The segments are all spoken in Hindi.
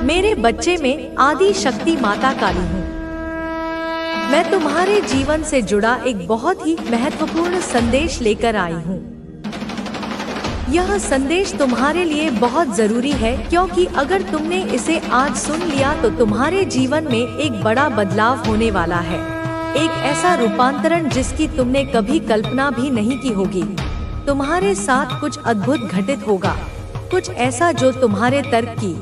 मेरे बच्चे में आदि शक्ति माता काली हूँ। मैं तुम्हारे जीवन से जुड़ा एक बहुत ही महत्वपूर्ण संदेश लेकर आई हूँ। यह संदेश तुम्हारे लिए बहुत जरूरी है, क्योंकि अगर तुमने इसे आज सुन लिया तो तुम्हारे जीवन में एक बड़ा बदलाव होने वाला है। एक ऐसा रूपांतरण जिसकी तुमने कभी कल्पना भी नहीं की होगी। तुम्हारे साथ कुछ अद्भुत घटित होगा, कुछ ऐसा जो तुम्हारे तर्क की,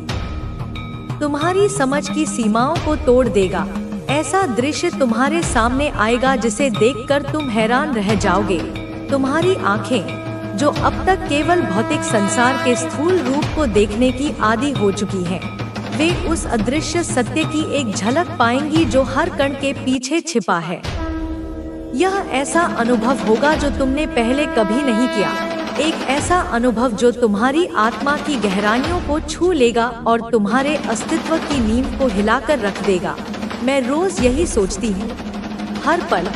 तुम्हारी समझ की सीमाओं को तोड़ देगा। ऐसा दृश्य तुम्हारे सामने आएगा जिसे देखकर तुम हैरान रह जाओगे। तुम्हारी आंखें, जो अब तक केवल भौतिक संसार के स्थूल रूप को देखने की आदी हो चुकी हैं, वे उस अदृश्य सत्य की एक झलक पाएंगी जो हर कण के पीछे छिपा है। यह ऐसा अनुभव होगा जो तुमने पहले कभी नहीं किया, एक ऐसा अनुभव जो तुम्हारी आत्मा की गहराइयों को छू लेगा और तुम्हारे अस्तित्व की नींव को हिलाकर रख देगा। मैं रोज यही सोचती हूँ, हर पल,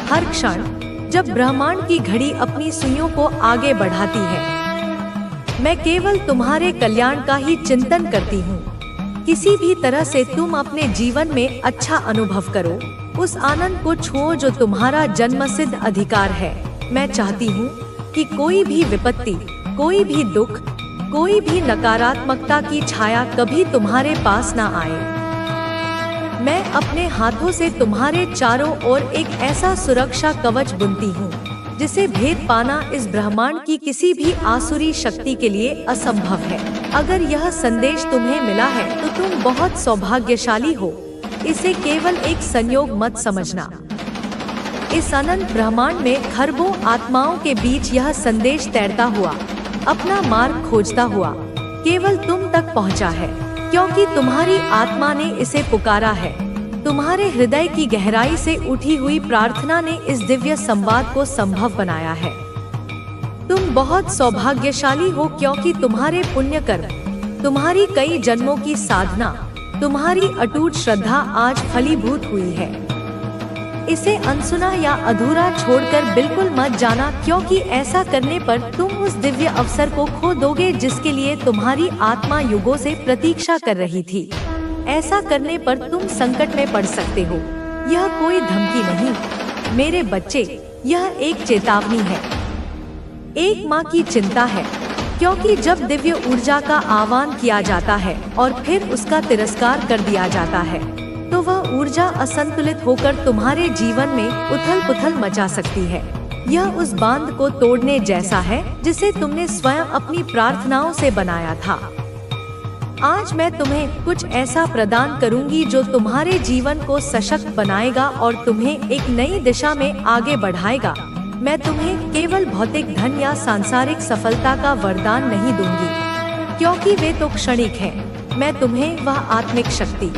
हर क्षण, जब ब्रह्मांड की घड़ी अपनी सुइयों को आगे बढ़ाती है, मैं केवल तुम्हारे कल्याण का ही चिंतन करती हूँ। किसी भी तरह से तुम अपने जीवन में अच्छा अनुभव करो, उस आनंद को छुओ जो तुम्हारा जन्मसिद्ध अधिकार है। मैं चाहती हूँ कि कोई भी विपत्ति, कोई भी दुख, कोई भी नकारात्मकता की छाया कभी तुम्हारे पास ना आए। मैं अपने हाथों से तुम्हारे चारों ओर एक ऐसा सुरक्षा कवच बुनती हूँ जिसे भेद पाना इस ब्रह्मांड की किसी भी आसुरी शक्ति के लिए असंभव है। अगर यह संदेश तुम्हें मिला है तो तुम बहुत सौभाग्यशाली हो। इसे केवल एक संयोग मत समझना। इस अनंत ब्रह्मांड में खरबों आत्माओं के बीच यह संदेश तैरता हुआ, अपना मार्ग खोजता हुआ, केवल तुम तक पहुँचा है, क्योंकि तुम्हारी आत्मा ने इसे पुकारा है। तुम्हारे हृदय की गहराई से उठी हुई प्रार्थना ने इस दिव्य संवाद को संभव बनाया है। तुम बहुत सौभाग्यशाली हो, क्योंकि तुम्हारे पुण्य कर्म, तुम्हारी कई जन्मों की साधना, तुम्हारी अटूट श्रद्धा आज फलीभूत हुई है। इसे अनसुना या अधूरा छोड़कर बिल्कुल मत जाना, क्योंकि ऐसा करने पर तुम उस दिव्य अवसर को खो दोगे जिसके लिए तुम्हारी आत्मा युगों से प्रतीक्षा कर रही थी। ऐसा करने पर तुम संकट में पड़ सकते हो। यह कोई धमकी नहीं, मेरे बच्चे, यह एक चेतावनी है, एक माँ की चिंता है, क्योंकि जब दिव्य ऊर्जा का आह्वान किया जाता है और फिर उसका तिरस्कार कर दिया जाता है तो वह ऊर्जा असंतुलित होकर तुम्हारे जीवन में उथल-पुथल मचा सकती है। यह उस बांध को तोड़ने जैसा है जिसे तुमने स्वयं अपनी प्रार्थनाओं से बनाया था। आज मैं तुम्हें कुछ ऐसा प्रदान करूंगी जो तुम्हारे जीवन को सशक्त बनाएगा और तुम्हें एक नई दिशा में आगे बढ़ाएगा। मैं तुम्हें केवल भौतिक धन या सांसारिक सफलता का वरदान नहीं दूंगी, क्योंकि वे तो क्षणिक हैं। मैं तुम्हें वह आत्मिक शक्ति,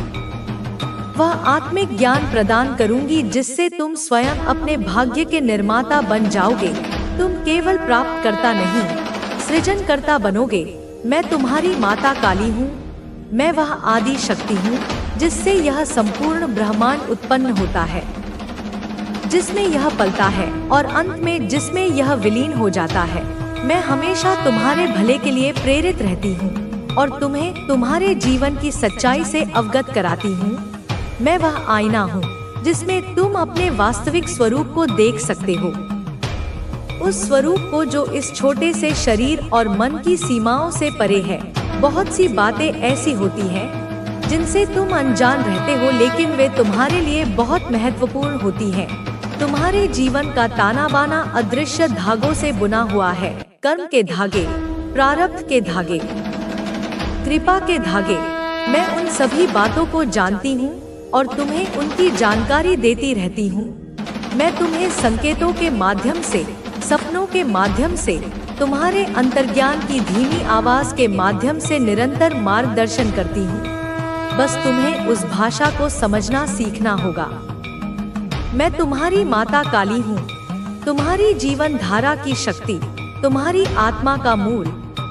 वह आत्मिक ज्ञान प्रदान करूंगी जिससे तुम स्वयं अपने भाग्य के निर्माता बन जाओगे। तुम केवल प्राप्त करता नहीं, सृजन करता बनोगे। मैं तुम्हारी माता काली हूँ। मैं वह आदि शक्ति हूँ जिससे यह संपूर्ण ब्रह्मांड उत्पन्न होता है, जिसमें यह पलता है और अंत में जिसमें यह विलीन हो जाता है। मैं हमेशा तुम्हारे भले के लिए प्रेरित रहती हूँ और तुम्हें तुम्हारे जीवन की सच्चाई से अवगत कराती हूँ। मैं वह आईना हूँ जिसमें तुम अपने वास्तविक स्वरूप को देख सकते हो, उस स्वरूप को जो इस छोटे से शरीर और मन की सीमाओं से परे है। बहुत सी बातें ऐसी होती हैं जिनसे तुम अनजान रहते हो, लेकिन वे तुम्हारे लिए बहुत महत्वपूर्ण होती हैं। तुम्हारे जीवन का ताना बाना अदृश्य धागों से बुना हुआ है, कर्म के धागे, प्रारब्ध के धागे, कृपा के धागे। मैं उन सभी बातों को जानती हूँ और तुम्हें उनकी जानकारी देती रहती हूँ। मैं तुम्हें संकेतों के माध्यम से, सपनों के माध्यम से, तुम्हारे अंतर्ज्ञान की धीमी आवाज के माध्यम से निरंतर मार्गदर्शन करती हूँ। बस तुम्हें उस भाषा को समझना सीखना होगा। मैं तुम्हारी माता काली हूँ, तुम्हारी जीवन धारा की शक्ति, तुम्हारी आत्मा का मूल।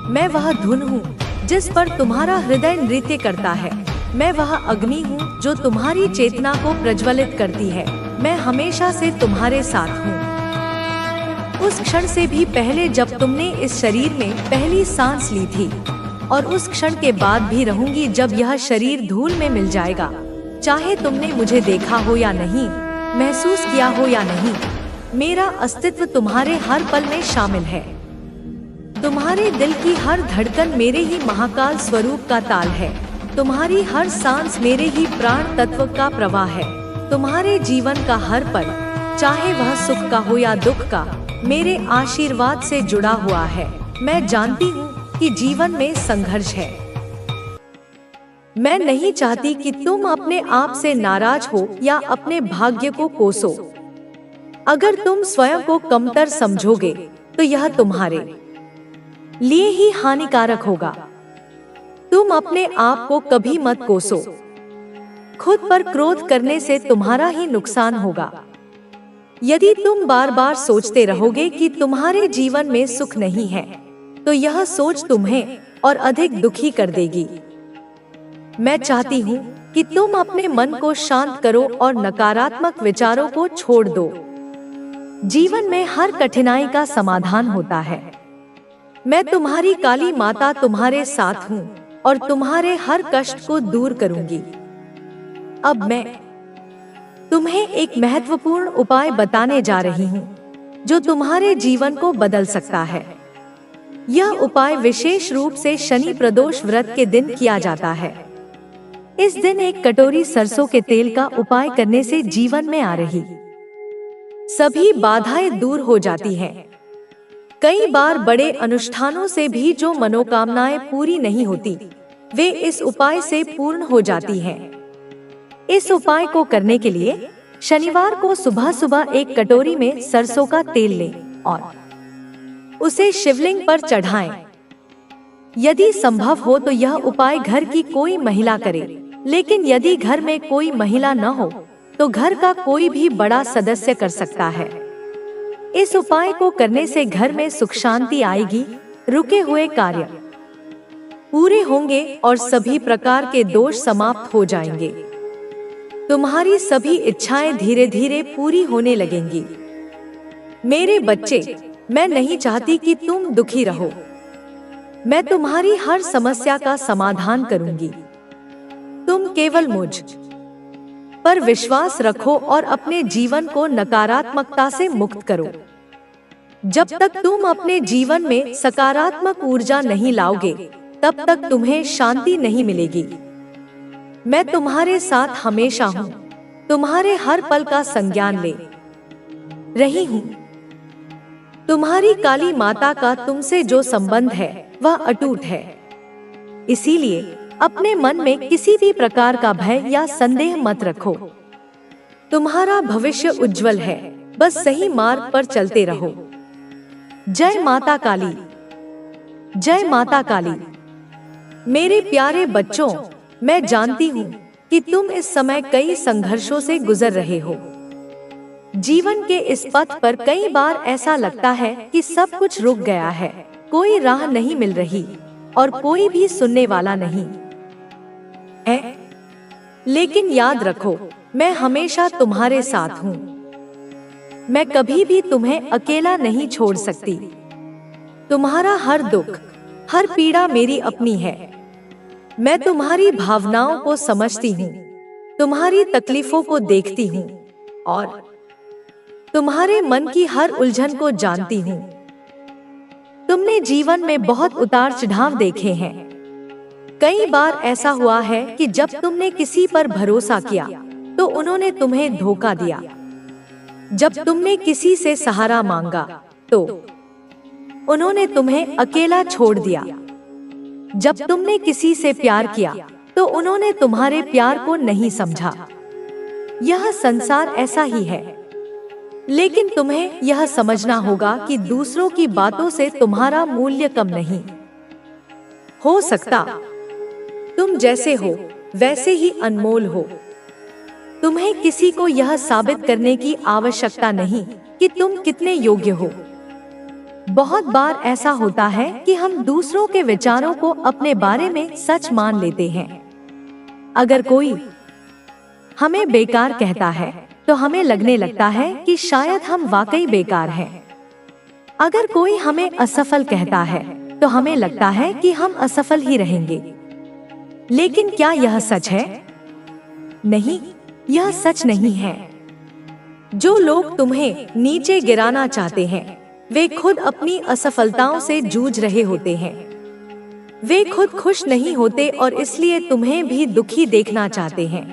मैं वह धुन हूँ जिस पर तुम्हारा हृदय नृत्य करता है। मैं वह अग्नि हूँ जो तुम्हारी चेतना को प्रज्वलित करती है। मैं हमेशा से तुम्हारे साथ हूँ, उस क्षण से भी पहले जब तुमने इस शरीर में पहली सांस ली थी। और उस क्षण के बाद भी रहूंगी जब यह शरीर धूल में मिल जाएगा। चाहे तुमने मुझे देखा हो या नहीं, महसूस किया हो या नहीं, मेरा अस्तित्व तुम्हारे हर पल में शामिल है। तुम्हारे दिल की हर धड़कन मेरे ही महाकाल स्वरूप का ताल है। तुम्हारी हर सांस मेरे ही प्राण तत्व का प्रवाह है। तुम्हारे जीवन का हर पल, चाहे वह सुख का हो या दुख का, मेरे आशीर्वाद से जुड़ा हुआ है। मैं जानती हूँ कि जीवन में संघर्ष है। मैं नहीं चाहती कि तुम अपने आप से नाराज हो या अपने भाग्य को कोसो। अगर तुम स्वयं को कमतर समझोगे तो यह तुम्हारे लिए ही हानिकारक होगा। तुम अपने आप को कभी मत कोसो। खुद पर क्रोध करने से तुम्हारा ही नुकसान होगा। यदि तुम बार बार सोचते रहोगे कि तुम्हारे जीवन में सुख नहीं है, तो यह सोच तुम्हें और अधिक दुखी कर देगी। मैं चाहती हूँ कि तुम अपने मन को शांत करो और नकारात्मक विचारों को छोड़ दो। जीवन में हर कठिनाई का समाधान होता है। मैं तुम्हारी काली माता तुम्हारे साथ हूँ और तुम्हारे हर कष्ट को दूर करूंगी। अब मैं तुम्हें एक महत्वपूर्ण उपाय बताने जा रही हूँ जो तुम्हारे जीवन को बदल सकता है। यह उपाय विशेष रूप से शनि प्रदोष व्रत के दिन किया जाता है। इस दिन एक कटोरी सरसों के तेल का उपाय करने से जीवन में आ रही सभी बाधाएं दूर हो जाती हैं। कई बार बड़े अनुष्ठानों से भी जो मनोकामनाएं पूरी नहीं होती, वे इस उपाय से पूर्ण हो जाती हैं। इस उपाय को करने के लिए शनिवार को सुबह सुबह एक कटोरी में सरसों का तेल लें और उसे शिवलिंग पर चढ़ाएं। यदि संभव हो तो यह उपाय घर की कोई महिला करे, लेकिन यदि घर में कोई महिला न हो तो घर का कोई भी बड़ा सदस्य कर सकता है। इस उपाय को करने से घर में सुख शांति आएगी, रुके हुए कार्य पूरे होंगे और सभी प्रकार के दोष समाप्त हो जाएंगे। तुम्हारी सभी इच्छाएं धीरे धीरे पूरी होने लगेंगी। मेरे बच्चे, मैं नहीं चाहती कि तुम दुखी रहो। मैं तुम्हारी हर समस्या का समाधान करूंगी। तुम केवल मुझ पर विश्वास रखो और अपने जीवन को नकारात्मकता से मुक्त करो। जब तक तुम अपने जीवन में सकारात्मक ऊर्जा नहीं लाओगे, तब तक तुम्हें शांति नहीं मिलेगी। मैं तुम्हारे साथ हमेशा हूँ, तुम्हारे हर पल का संज्ञान ले रही हूँ। तुम्हारी काली माता का तुमसे जो संबंध है वह अटूट है। इसीलिए अपने मन में किसी भी प्रकार का भय या संदेह मत रखो। तुम्हारा भविष्य उज्जवल है, बस सही मार्ग पर चलते रहो। जय माता काली, जय माता काली। मेरे प्यारे बच्चों, मैं जानती हूँ कि तुम इस समय कई संघर्षों से गुजर रहे हो। जीवन के इस पथ पर कई बार ऐसा लगता है कि सब कुछ रुक गया है, कोई राह नहीं मिल रही और कोई भी सुनने वाला नहीं है। लेकिन याद रखो, मैं हमेशा तुम्हारे साथ हूँ। मैं कभी भी तुम्हें अकेला नहीं छोड़ सकती। तुम्हारा हर दुख, हर पीड़ा मेरी अपनी है। मैं तुम्हारी भावनाओं को समझती हूँ, तुम्हारी तकलीफों को देखती हूँ और तुम्हारे मन की हर उलझन को जानती हूँ। तुमने जीवन में बहुत उतार चढ़ाव देखे हैं। कई बार ऐसा हुआ है कि जब तुमने किसी पर भरोसा किया तो उन्होंने तुम्हें धोखा दिया। जब तुमने किसी से सहारा मांगा तो उन्होंने तुम्हें अकेला छोड़ दिया। जब तुमने किसी से प्यार किया तो उन्होंने तुम्हारे प्यार को नहीं समझा। यह संसार ऐसा ही है, लेकिन तुम्हें यह समझना होगा कि दूसरों की बातों से तुम्हारा मूल्य कम नहीं हो सकता। तुम जैसे हो वैसे ही अनमोल हो। तुम्हें किसी को यह साबित करने की आवश्यकता नहीं कि तुम कितने योग्य हो। बहुत बार ऐसा होता है कि हम दूसरों के विचारों को अपने बारे में सच मान लेते हैं। अगर कोई हमें बेकार कहता है तो हमें लगने लगता है कि शायद हम वाकई बेकार हैं। अगर कोई हमें असफल कहता है तो हमें लगता है कि हम असफल ही रहेंगे। लेकिन क्या यह सच है? नहीं, यह सच नहीं है। जो लोग तुम्हें नीचे गिराना चाहते हैं, वे खुद अपनी असफलताओं से जूझ रहे होते हैं। वे खुद खुश नहीं होते और इसलिए तुम्हें भी दुखी देखना चाहते हैं।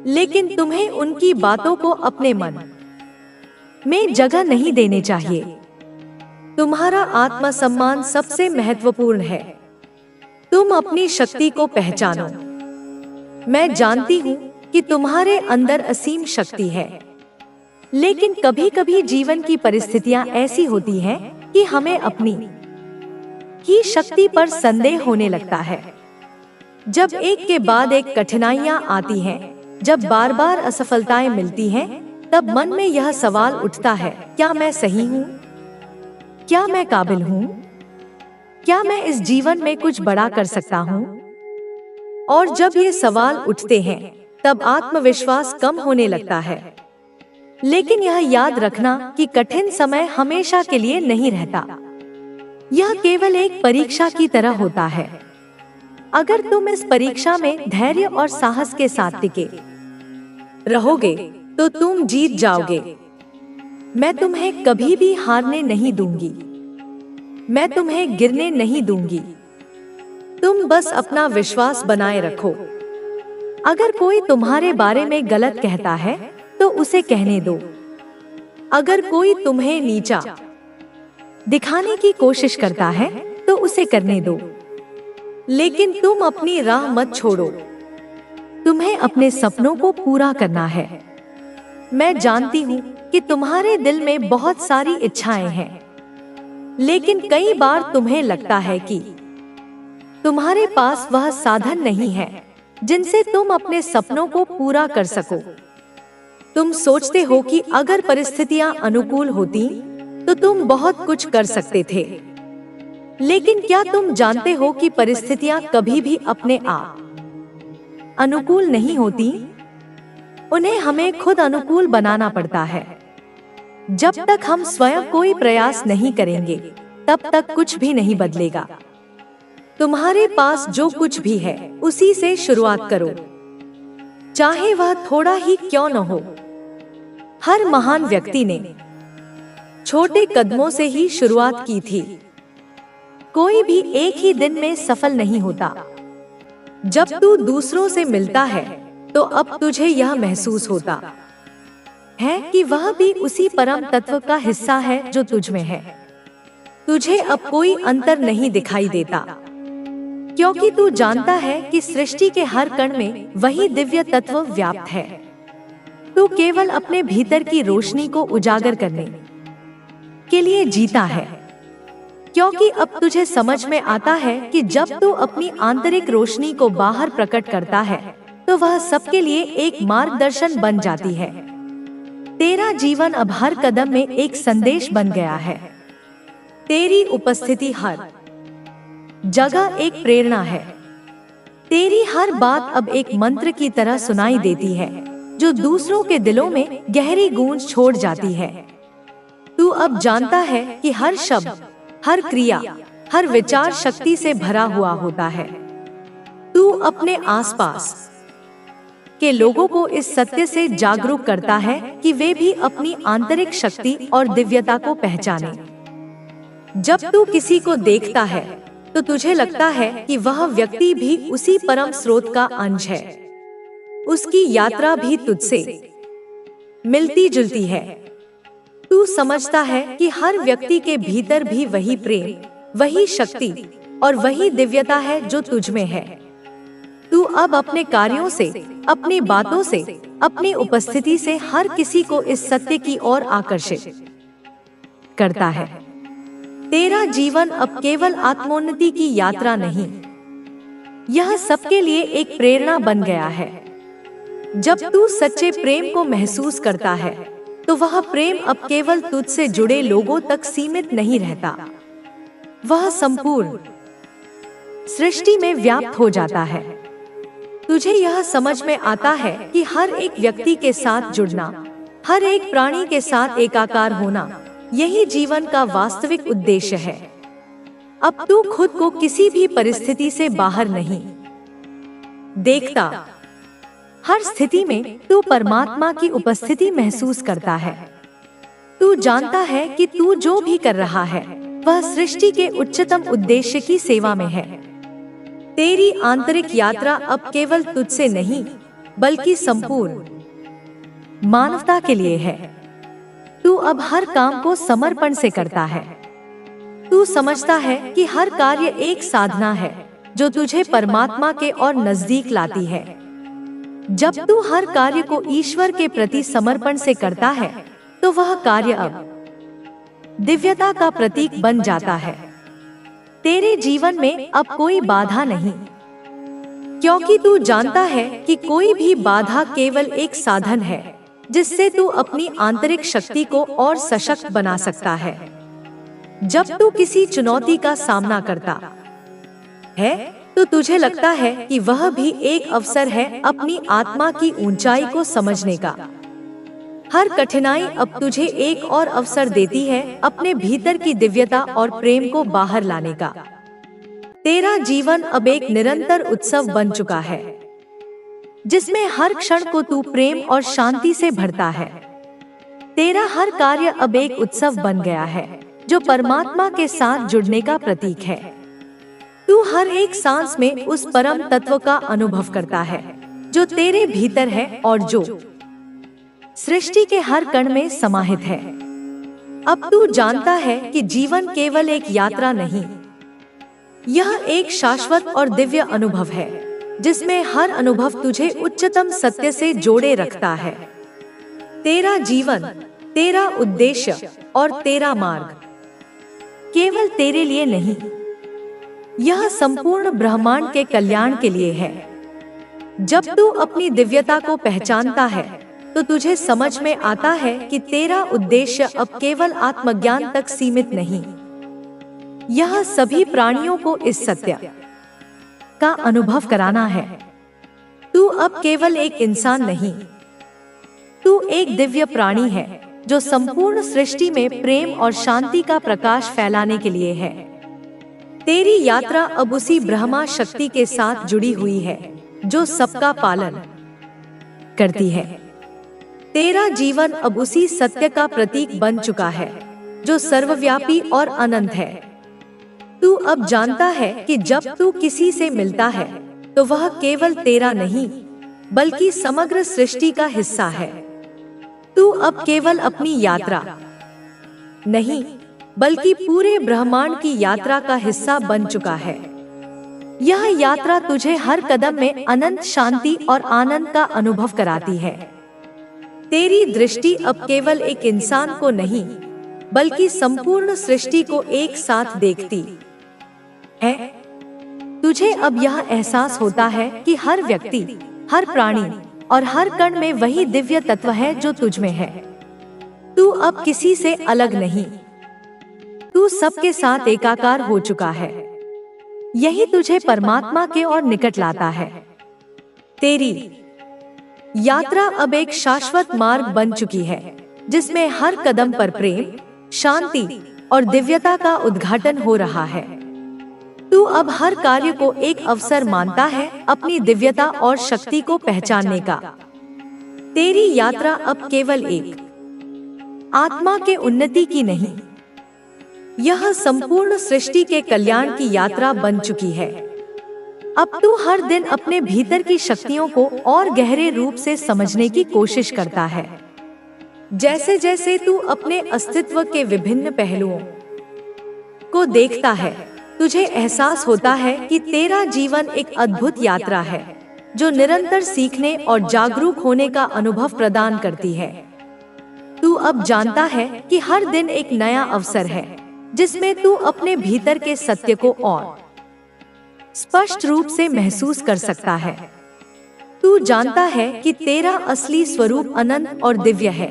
लेकिन तुम्हें उनकी बातों को अपने मन में जगह नहीं देनी चाहिए। तुम्हारा आत्मसम्मान सबसे महत्वपूर्ण है। तुम अपनी शक्ति को पहचानो। मैं जानती हूँ कि तुम्हारे अंदर असीम शक्ति है, लेकिन कभी कभी जीवन की परिस्थितियाँ ऐसी होती हैं कि हमें अपनी ही शक्ति पर संदेह होने लगता है। जब एक के बाद एक कठिनाइयाँ आती हैं, जब बार बार असफलताएं मिलती हैं, तब मन में यह सवाल उठता है, क्या मैं सही हूँ? क्या मैं काबिल हूँ? क्या मैं इस जीवन में कुछ बड़ा कर सकता हूँ? और जब ये सवाल उठते हैं, तब आत्मविश्वास कम होने लगता है। लेकिन यह याद रखना कि कठिन समय हमेशा के लिए नहीं रहता। यह केवल एक परीक्षा की तरह होता है। अगर तुम इस परीक्षा में धैर्य और साहस के साथ टिके रहोगे, तो तुम जीत जाओगे। मैं तुम्हें कभी भी हारने नहीं दूंगी। मैं तुम्हें गिरने नहीं दूंगी। तुम बस अपना विश्वास बनाए रखो। अगर कोई तुम्हारे बारे में गलत कहता है, तो उसे कहने दो। अगर कोई तुम्हें नीचा दिखाने की कोशिश करता है, तो उसे करने दो। लेकिन तुम अपनी राह मत छोड़ो। तुम्हें अपने सपनों को पूरा करना है। मैं जानती हूँ कि तुम्हारे दिल में बहुत सारी इच्छाएं हैं, लेकिन कई बार तुम्हें लगता है कि तुम्हारे पास वह साधन नहीं है जिनसे तुम अपने सपनों को पूरा कर सको। तुम सोचते हो कि अगर परिस्थितियां अनुकूल होती तो तुम बहुत कुछ कर सकते थे। लेकिन क्या तुम जानते हो कि परिस्थितियां कभी भी अपने आप अनुकूल नहीं होती? उन्हें हमें खुद अनुकूल बनाना पड़ता है। जब तक हम स्वयं कोई प्रयास नहीं करेंगे, तब तक कुछ भी नहीं बदलेगा। तुम्हारे पास जो कुछ भी है, उसी से शुरुआत करो, चाहे वह थोड़ा ही क्यों न हो। हर महान व्यक्ति ने छोटे कदमों से ही शुरुआत की थी। कोई भी एक ही दिन में सफल नहीं होता। जब तू दूसरों से मिलता है, तो अब तुझे यह महसूस होता है कि वह भी उसी परम तत्व का हिस्सा है जो तुझ में है। तुझे अब कोई अंतर नहीं दिखाई देता, क्योंकि तू जानता है कि सृष्टि के हर कण में वही दिव्य तत्व व्याप्त है। तू केवल अपने भीतर की रोशनी को उजागर करने के लिए जीता है, क्योंकि अब तुझे समझ में आता है कि जब तू अपनी आंतरिक रोशनी को बाहर प्रकट करता है, तो वह सबके लिए एक मार्गदर्शन बन जाती है। तेरा जीवन अब हर कदम में एक संदेश बन गया है। तेरी उपस्थिति हर जगह एक प्रेरणा है। तेरी हर बात अब एक मंत्र की तरह सुनाई देती है, जो दूसरों के दिलों में गहरी गूंज छोड़ जाती है। तू अब जानता है कि हर शब्द, हर क्रिया, हर विचार शक्ति से भरा हुआ होता है। तू अपने आसपास के लोगों को इस सत्य से जागरूक करता है कि वे भी अपनी आंतरिक शक्ति और दिव्यता को पहचानें। जब तू किसी को देखता है, तो तुझे लगता है कि वह व्यक्ति भी उसी परम स्रोत का अंश है। उसकी यात्रा भी तुझसे मिलती जुलती है। तू समझता है कि हर व्यक्ति के भीतर भी वही प्रेम, वही शक्ति और वही दिव्यता है जो तुझ में है। तू अब अपने कार्यों से, अपनी बातों से, अपनी उपस्थिति से हर किसी को इस सत्य की ओर आकर्षित करता है। तेरा जीवन अब केवल आत्मोन्नति की यात्रा नहीं, यह सबके लिए एक प्रेरणा बन गया है। जब तू सच्चे प्रेम को महसूस करता है, तो वह प्रेम अब केवल तुझसे जुड़े लोगों तक सीमित नहीं रहता। वह संपूर्ण सृष्टि में व्याप्त हो जाता है। तुझे यह समझ में आता है कि हर एक व्यक्ति के साथ जुड़ना, हर एक प्राणी के साथ एकाकार होना, यही जीवन का वास्तविक उद्देश्य है। अब तू खुद को किसी भी परिस्थिति से बाहर नहीं देखता। हर स्थिति में तू परमात्मा की उपस्थिति महसूस करता है। तू जानता है कि तू जो भी कर रहा है वह सृष्टि के उच्चतम उद्देश्य की सेवा में है। तेरी आंतरिक यात्रा अब केवल तुझसे नहीं बल्कि संपूर्ण मानवता के लिए है। तू अब हर काम को समर्पण से करता है। तू समझता है कि हर कार्य एक साधना है जो तुझे परमात्मा के और नजदीक लाती है। जब तू हर कार्य को ईश्वर के प्रति समर्पण से करता है तो वह कार्य अब दिव्यता का प्रतीक बन जाता है। तेरे जीवन में अब कोई बाधा नहीं, क्योंकि तू जानता है कि कोई भी बाधा केवल एक साधन है जिससे तू अपनी आंतरिक शक्ति को और सशक्त बना सकता है। जब तू किसी चुनौती का सामना करता है तो तुझे लगता है कि वह भी एक अवसर है अपनी आत्मा की ऊंचाई को समझने का। हर कठिनाई अब तुझे एक और अवसर देती है अपने भीतर की दिव्यता और प्रेम को बाहर लाने का। तेरा जीवन अब एक निरंतर उत्सव बन चुका है जिसमें हर क्षण को तू प्रेम और शांति से भरता है। तेरा हर कार्य अब एक उत्सव बन गया है जो परमात्मा के साथ जुड़ने का प्रतीक है। तू हर एक सांस में उस परम तत्व का अनुभव करता है जो तेरे भीतर है और जो सृष्टि के हर कण में समाहित है। अब तू जानता है कि जीवन केवल एक यात्रा नहीं, यह एक शाश्वत और दिव्य अनुभव है जिसमें हर अनुभव तुझे उच्चतम सत्य से जोड़े रखता है। तेरा जीवन, तेरा उद्देश्य और तेरा मार्ग केवल तेरे लिए नहीं, यह संपूर्ण ब्रह्मांड के कल्याण के लिए है। जब तू अपनी दिव्यता को पहचानता है तो तुझे समझ में आता है कि तेरा उद्देश्य अब केवल आत्मज्ञान तक सीमित नहीं, यह सभी प्राणियों को इस सत्य का अनुभव कराना है। तू अब केवल एक इंसान नहीं, तू एक दिव्य प्राणी है जो संपूर्ण सृष्टि में प्रेम और शांति का प्रकाश फैलाने के लिए है। तेरी यात्रा अब उसी ब्रह्मा शक्ति के साथ जुड़ी हुई है जो सबका पालन करती है। तेरा जीवन अब उसी सत्य का प्रतीक बन चुका है जो सर्वव्यापी और अनंत है। तू अब जानता है कि जब तू किसी से मिलता है तो वह केवल तेरा नहीं बल्कि समग्र सृष्टि का हिस्सा है। तू अब केवल अपनी यात्रा नहीं बल्कि पूरे ब्रह्मांड की यात्रा का हिस्सा बन चुका है। यह यात्रा तुझे हर कदम में अनंत शांति और आनंद का अनुभव कराती है। तेरी दृष्टि अब केवल एक इंसान को नहीं बल्कि संपूर्ण सृष्टि को एक साथ देखती है। तुझे अब यह एहसास होता है कि हर व्यक्ति, हर प्राणी और हर कण में वही दिव्य तत्व है जो तुझ में है। तू अब किसी से अलग नहीं, तू सबके साथ एकाकार हो चुका है। यही तुझे परमात्मा के और निकट लाता है। तेरी यात्रा अब एक शाश्वत मार्ग बन चुकी है जिसमें हर कदम पर प्रेम, शांति और दिव्यता का उद्घाटन हो रहा है। तू अब हर कार्य को एक अवसर मानता है अपनी दिव्यता और शक्ति को पहचानने का। तेरी यात्रा अब केवल एक आत्मा के उन्नति की नहीं, यह संपूर्ण सृष्टि के कल्याण की यात्रा बन चुकी है। अब तू हर दिन अपने भीतर की शक्तियों को और गहरे रूप से समझने की कोशिश करता है। जैसे जैसे तू अपने अस्तित्व के विभिन्न पहलुओं को देखता है, तुझे एहसास होता है कि तेरा जीवन एक अद्भुत यात्रा है जो निरंतर सीखने और जागरूक होने का अनुभव प्रदान करती है। तू अब जानता है कि हर दिन एक नया अवसर है जिसमें तू अपने भीतर के सत्य को और स्पष्ट रूप से महसूस कर सकता है। तू जानता है कि तेरा असली स्वरूप अनंत और दिव्य है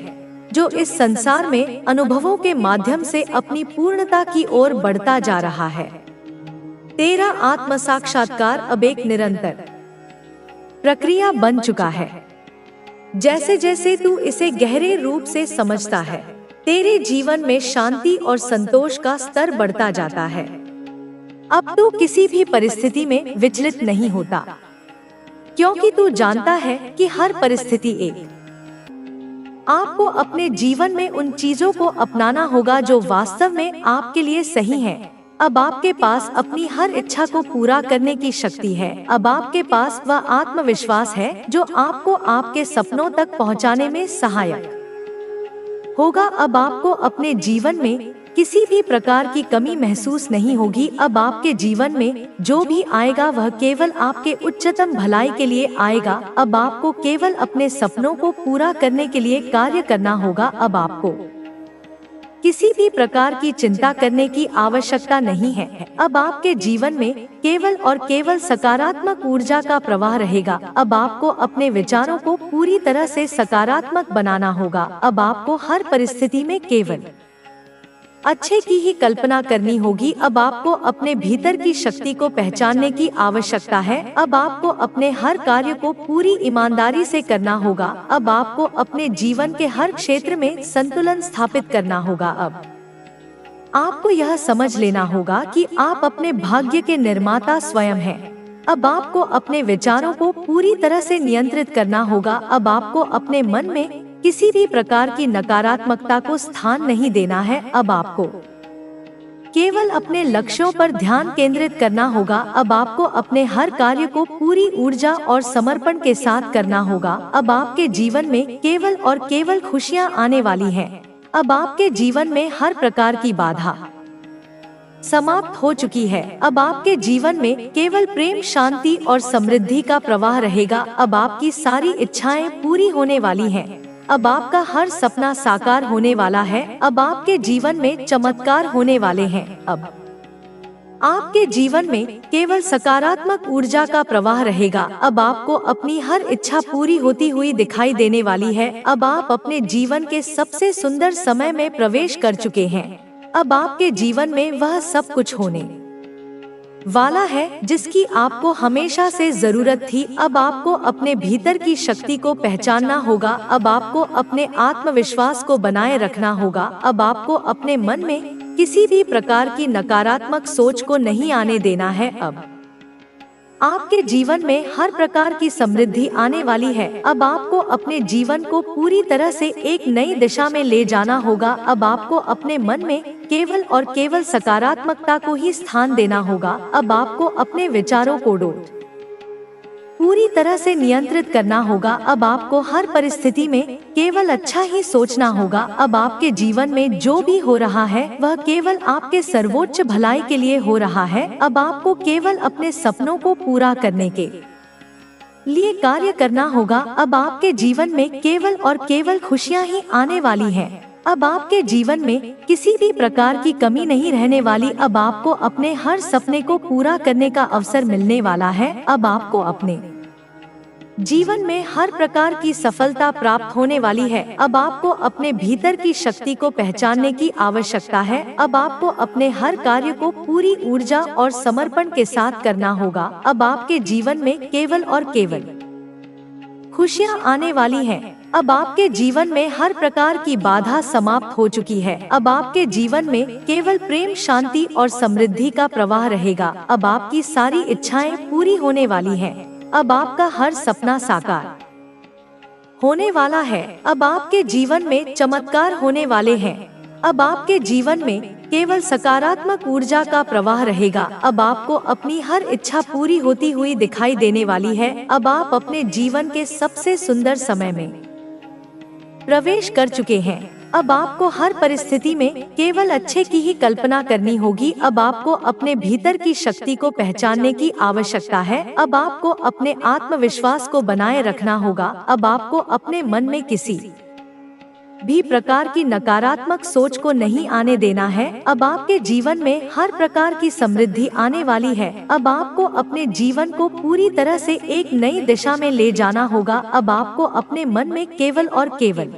जो इस संसार में अनुभवों के माध्यम से अपनी पूर्णता की ओर बढ़ता जा रहा है। तेरा आत्म साक्षात्कार अब एक निरंतर प्रक्रिया बन चुका है। जैसे जैसे तू इसे गहरे रूप से समझता है, तेरे जीवन में शांति और संतोष का स्तर बढ़ता जाता है। अब तू किसी भी परिस्थिति में विचलित नहीं होता, क्योंकि तू जानता है कि हर परिस्थिति एक। आपको अपने जीवन में उन चीजों को अपनाना होगा जो वास्तव में आपके लिए सही है। अब आपके पास अपनी हर इच्छा को पूरा करने की शक्ति है। अब आपके पास वह आत्मविश्वास है जो आपको आपके सपनों तक पहुंचाने में सहायक होगा। अब आपको अपने जीवन में किसी भी प्रकार की कमी महसूस नहीं होगी। अब आपके जीवन में जो भी आएगा वह केवल आपके उच्चतम भलाई के लिए आएगा। अब आपको केवल अपने सपनों को पूरा करने के लिए कार्य करना होगा। अब आपको किसी भी प्रकार की चिंता करने की आवश्यकता नहीं है। अब आपके जीवन में केवल और केवल सकारात्मक ऊर्जा का प्रवाह रहेगा। अब आपको अपने विचारों को पूरी तरह से सकारात्मक बनाना होगा। अब आपको हर परिस्थिति में केवल अच्छे की ही कल्पना करनी होगी। अब आपको अपने भीतर की शक्ति को पहचानने की आवश्यकता है। अब आपको अपने हर कार्य को पूरी ईमानदारी से करना होगा। अब आपको अपने जीवन के हर क्षेत्र में संतुलन स्थापित करना होगा। अब आपको यह समझ लेना होगा कि आप अपने भाग्य के निर्माता स्वयं हैं। अब आपको अपने विचारों को पूरी तरह से नियंत्रित करना होगा। अब आपको अपने मन में किसी भी प्रकार की नकारात्मकता को स्थान नहीं देना है। अब आपको केवल अपने लक्ष्यों पर ध्यान केंद्रित करना होगा। अब आपको अपने हर कार्य को पूरी ऊर्जा और समर्पण के साथ करना होगा। अब आपके जीवन में केवल और केवल खुशियां आने वाली हैं। अब आपके जीवन में हर प्रकार की बाधा समाप्त हो चुकी है। अब आपके जीवन में केवल प्रेम, शांति और समृद्धि का प्रवाह रहेगा। अब आपकी सारी इच्छाएं पूरी होने वाली हैं। अब आपका हर सपना साकार होने वाला है। अब आपके जीवन में चमत्कार होने वाले हैं। अब आपके जीवन में केवल सकारात्मक ऊर्जा का प्रवाह रहेगा। अब आपको अपनी हर इच्छा पूरी होती हुई दिखाई देने वाली है। अब आप अपने जीवन के सबसे सुंदर समय में प्रवेश कर चुके हैं। अब आपके जीवन में वह सब कुछ होने वाला है जिसकी आपको हमेशा से जरूरत थी। अब आपको अपने भीतर की शक्ति को पहचानना होगा। अब आपको अपने आत्मविश्वास को बनाए रखना होगा। अब आपको अपने मन में किसी भी प्रकार की नकारात्मक सोच को नहीं आने देना है। अब आपके जीवन में हर प्रकार की समृद्धि आने वाली है। अब आपको अपने जीवन को पूरी तरह से एक नई दिशा में ले जाना होगा। अब आपको अपने मन में केवल और केवल सकारात्मकता को ही स्थान देना होगा। अब आपको अपने विचारों को पूरी तरह से नियंत्रित करना होगा। अब आपको हर परिस्थिति में केवल अच्छा ही सोचना होगा। अब आपके जीवन में जो भी हो रहा है वह केवल आपके सर्वोच्च भलाई के लिए हो रहा है। अब आपको केवल अपने सपनों को पूरा करने के लिए कार्य करना होगा। अब आपके जीवन में केवल और केवल खुशियां ही आने वाली हैं। अब आपके जीवन में किसी भी प्रकार की कमी नहीं रहने वाली। अब आपको अपने हर सपने को पूरा करने का अवसर मिलने वाला है। अब आपको अपने जीवन में हर प्रकार की सफलता प्राप्त होने वाली है। अब आपको अपने भीतर की शक्ति को पहचानने की आवश्यकता है। अब आपको अपने हर कार्य को पूरी ऊर्जा और समर्पण के साथ करना होगा। अब आपके जीवन में केवल और केवल खुशियां आने वाली हैं। अब आपके जीवन में हर प्रकार की बाधा समाप्त हो चुकी है। अब आपके जीवन में केवल प्रेम, शांति और समृद्धि का प्रवाह रहेगा। अब आपकी सारी इच्छाएं पूरी होने वाली हैं। अब आपका हर सपना साकार होने वाला है। अब आपके जीवन में चमत्कार होने वाले हैं। अब आपके जीवन में केवल सकारात्मक ऊर्जा का प्रवाह रहेगा। अब आपको अपनी हर इच्छा पूरी होती हुई दिखाई देने वाली है। अब आप अपने जीवन के सबसे सुंदर समय में प्रवेश कर चुके हैं। अब आपको हर परिस्थिति में केवल अच्छे की ही कल्पना करनी होगी। अब आपको अपने भीतर की शक्ति को पहचानने की आवश्यकता है। अब आपको अपने आत्मविश्वास को बनाए रखना होगा। अब आपको अपने मन में किसी भी प्रकार की नकारात्मक सोच को नहीं आने देना है। अब आपके जीवन में हर प्रकार की समृद्धि आने वाली है। अब आपको अपने जीवन को पूरी तरह से एक नई दिशा में ले जाना होगा। अब आपको अपने मन में केवल और केवल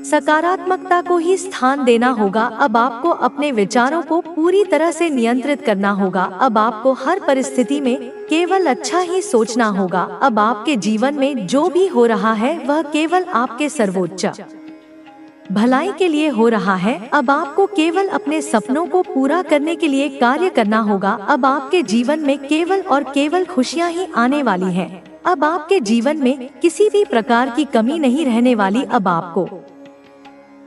सकारात्मकता को ही स्थान देना होगा। अब आपको अपने विचारों को पूरी तरह से नियंत्रित करना होगा। अब आपको हर परिस्थिति में केवल अच्छा ही सोचना होगा। अब आपके जीवन में जो भी हो रहा है वह केवल आपके सर्वोच्च भलाई के लिए हो रहा है। अब आपको केवल अपने सपनों को पूरा करने के लिए कार्य करना होगा। अब आपके जीवन में केवल और केवल खुशियां ही आने वाली हैं। अब आपके जीवन में किसी भी प्रकार की कमी नहीं रहने वाली। अब आपको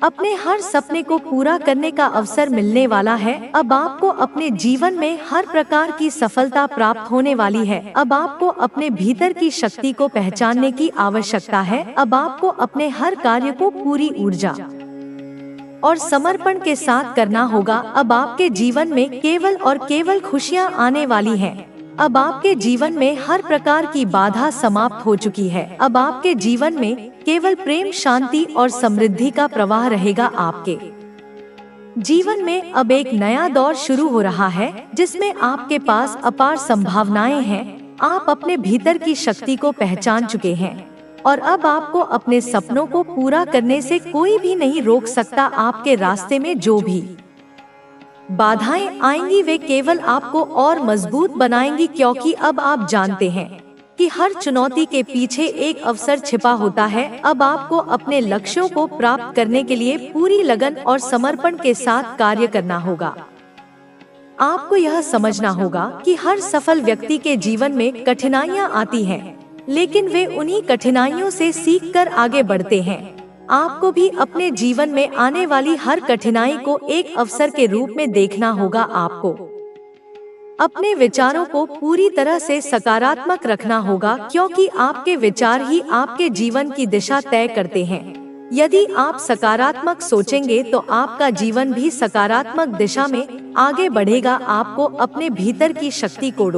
अपने हर सपने को पूरा करने का अवसर मिलने वाला है। अब आपको अपने जीवन में हर प्रकार की सफलता प्राप्त होने वाली है। अब आपको अपने भीतर की शक्ति को पहचानने की आवश्यकता है। अब आपको अपने हर कार्य को पूरी ऊर्जा और समर्पण के साथ करना होगा। अब आपके जीवन में केवल और केवल खुशियां आने वाली हैं। अब आपके जीवन में हर प्रकार की बाधा समाप्त हो चुकी है। अब आपके जीवन में केवल प्रेम, शांति और समृद्धि का प्रवाह रहेगा। आपके जीवन में अब एक नया दौर शुरू हो रहा है, जिसमें आपके पास अपार संभावनाएं हैं। आप अपने भीतर की शक्ति को पहचान चुके हैं और अब आपको अपने सपनों को पूरा करने से कोई भी नहीं रोक सकता। आपके रास्ते में जो भी बाधाएं आएंगी वे केवल आपको और मजबूत बनाएंगी, क्योंकि अब आप जानते हैं कि हर चुनौती के पीछे एक अवसर छिपा होता है। अब आपको अपने लक्ष्यों को प्राप्त करने के लिए पूरी लगन और समर्पण के साथ कार्य करना होगा। आपको यह समझना होगा कि हर सफल व्यक्ति के जीवन में कठिनाइयां आती हैं, लेकिन वे उन्हीं कठिनाइयों से सीखकर आगे बढ़ते हैं। आपको भी अपने जीवन में आने वाली हर कठिनाई को एक अवसर के रूप में देखना होगा। आपको अपने विचारों को पूरी तरह से सकारात्मक रखना होगा, क्योंकि आपके विचार ही आपके जीवन की दिशा तय करते हैं। यदि आप सकारात्मक सोचेंगे तो आपका जीवन भी सकारात्मक दिशा में आगे बढ़ेगा। आपको अपने भीतर की शक्ति को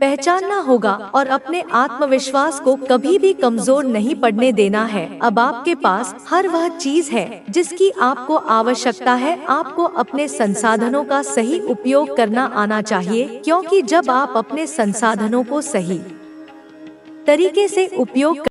पहचानना होगा और अपने आत्मविश्वास को कभी भी कमजोर नहीं पड़ने देना है। अब आपके पास हर वह चीज है जिसकी आपको आवश्यकता है। आपको अपने संसाधनों का सही उपयोग करना आना चाहिए, क्योंकि जब आप अपने संसाधनों को सही तरीके से उपयोग